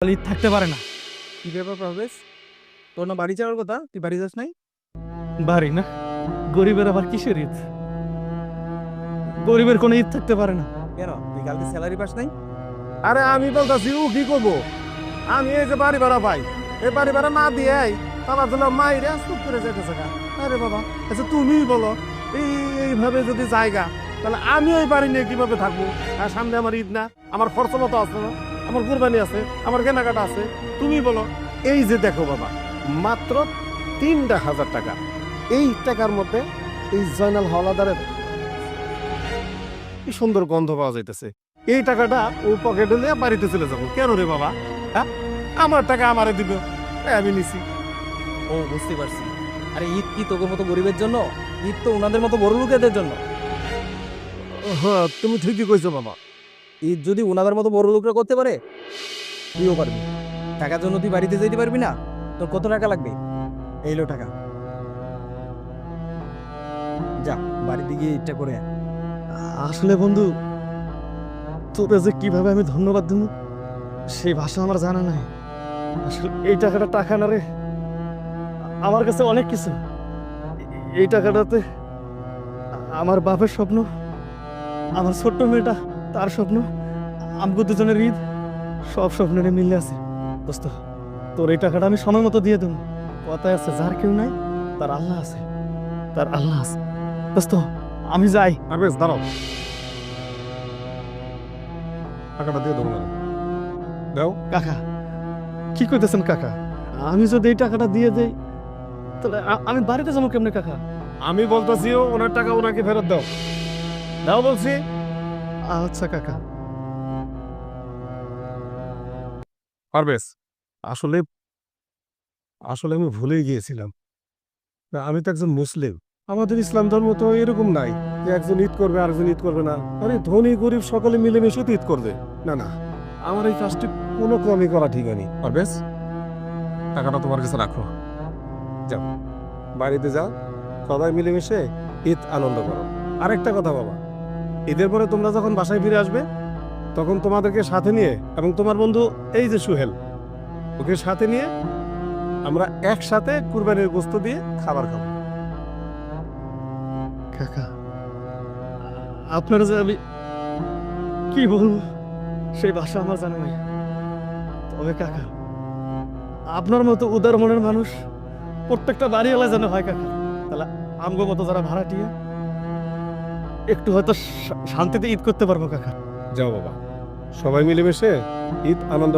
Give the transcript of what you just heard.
ঈদ থাকতে পারে না। কি ব্যাপার প্রবেশ? তোর না বাড়ি যাওয়ার কথা, তুই বাড়ি যাস নাই? বাড়ি না, গরিবের আবার কিসের ঈদ? গরিবের কোনো ঈদ থাকতে পারে না। কেন, তুই কালকে স্যালারি পাস নাই? আরে আমি বলতেছি ও কি করবো? আমি এই যে বাড়ি ভাড়া পাই, এই বাড়ি ভাড়া না দিয়ে তারা দিল মাইরে চুপ করে যেতেছে গা। আরে বাবা, আচ্ছা তুমিই বলো, এইভাবে যদি জায়গা, তাহলে আমি ওই বাড়ি নিয়ে কিভাবে থাকবো? আর সামনে আমার ঈদ না, আমার খরচ মতো আছে না, আমার কুরবানি আছে, আমার কেনাকাটা আছে। তুমি বলো, এই যে দেখো বাবা, মাত্র 3,000 টাকা। এই টাকার মধ্যে এই জয়নাল হলাদারের কি সুন্দর গন্ধ পাওয়া যাইতেছে। এই টাকাটা ও পকেটে নিয়ে বাড়িতে চলে যাবো। কেন রে বাবা? হ্যাঁ, আমার টাকা আমারে দিবে, আমি নিছি। ও, বুঝতে পারছি। আরে ঈদ কি তোর মতো গরিবের জন্য? ঈদ তো ওনাদের মতো বড় লোকেদের জন্য। হ্যাঁ, তুমি ঠিকই কইছো বাবা। ঈদ যদি ওনাদের মতো বড় লোকরা করতে পারে, তুইও পারবি। টাকার জন্য তুই বাড়িতে যেতে পারবি না? তোর কত টাকা লাগবে? এইলো টাকা, যা বাড়িতে গিয়ে ঈদটা করে আয়। আসলে বন্ধু, তোকে যে কিভাবে আমি ধন্যবাদ দেবো সেই ভাষা আমার জানা নাই। আসলে এই টাকাটা টাকা না রে, আমার কাছে অনেক কিছু। এই টাকাটাতে আমার বাপের স্বপ্ন, আমার ছোট্ট মেয়েটা তার স্বপ্ন, আমগো দুজনের ঈদ, সব স্বপ্নের মিলে আছে। দোস্ত, তোর এই টাকাটা আমি সময় মতো দিয়ে দেবো। কথায় আছে, যার কেউ নাই তার আল্লাহ আছে, তার আল্লাহ আছে। দোস্ত, আমি যাই। আর বেশ দাঁড়াও, টাকাটা দিয়ে দেবো না। দাও। কাকা, কি কইতেছেন কাকা? আমি যদি এই টাকাটা দিয়ে দেই তাহলে আমি বাড়িতে যাবো কেমনে কাকা? আমি বলতেছি ওনার টাকা ওনাকে ফেরত দাও। দাও বলছি। আচ্ছা কাকা। পারবেশ, আসলে আসলে আমি ভুলেই গিয়েছিলাম। না, আমি তো একজন মুসলিম। আমাদের ইসলাম ধর্ম তো এরকম নাই যে একজন ঈদ করবে আরেকজন ঈদ করবে না। আরে ধনী গরিব সকলে মিলেমিশে তো ঈদ করবে। না না, আমার এই কাজটি কোনো ক্রমই করা ঠিক হয়নি। পারবেশ, টাকাটা তোমার কাছে রাখো, যাও বাড়িতে যাও, সবাই মিলেমিশে ঈদ আনন্দ করো। আরেকটা কথা বাবা, ঈদের পরে তোমরা যখন বাসায় ফিরে আসবে, তখন তোমাদেরকে সাথে নিয়ে এবং তোমার বন্ধু এই যে সুহেল, ওকে সাথে নিয়ে আমরা একসাথে কুরবানির গোশত দিয়ে খাবার খাবো। কাকা, আপনারা যে আমি কি বলবো সেই ভাষা আমার জানা নাই। তবে কাকা, আপনার মতো উদার মনের মানুষ প্রত্যেকটা বাড়ি এলাকায় যেন হয় কাকা। তাহলে আমগো মতো যারা ভাড়াটিয়া একটু হয়তো শান্তিতে ঈদ করতে পারবো কাকা। যাও বাবা, সবাই মিলেমিশে ঈদ আনন্দ